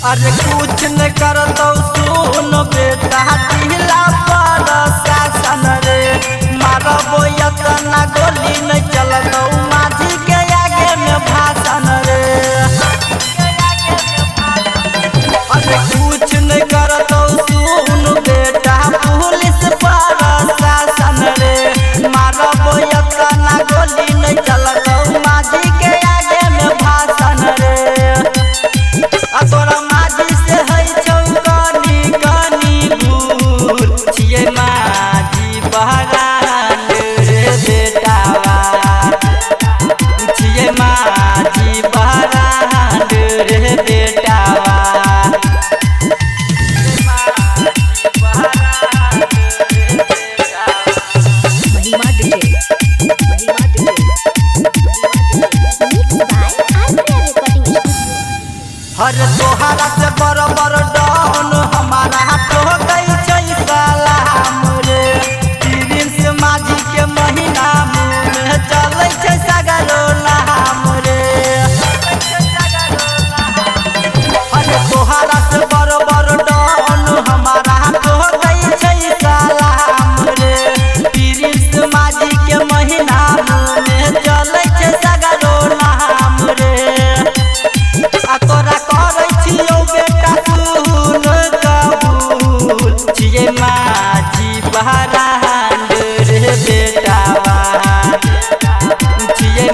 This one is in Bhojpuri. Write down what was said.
अरे कुछ न कर तो सुन बेटा दिला पर शासन रे मारबो यतना गोली न चलतो माझी के आगे में भाषण रे। अरे कुछ न कर तो सुन बेटा पुलिस पर शासन रे मारबो यतना गोली न चलतो माझी के आगे में भाषण रे। तोरा माझी से है चौकनी कनी भूल छिए माझी बहरान रे बेटावा छिए माझी बहरान रे बेटावा। महिमा डीजे हर तोहरा से बड़ डाउन हमारा तो गई छै सलाम रे। प्रिंस माझी के महीना में चलै छै सगरो नाम रे। हर तोहरा से बड़ डाउन हमारा तो गई छै सलाम रे। प्रिंस माझी के महीना में चलै छै सगरो नाम रे। तोरा करै छियौ बेटा सुन कबूल छिए माझी बहरान रे बेटावा छिए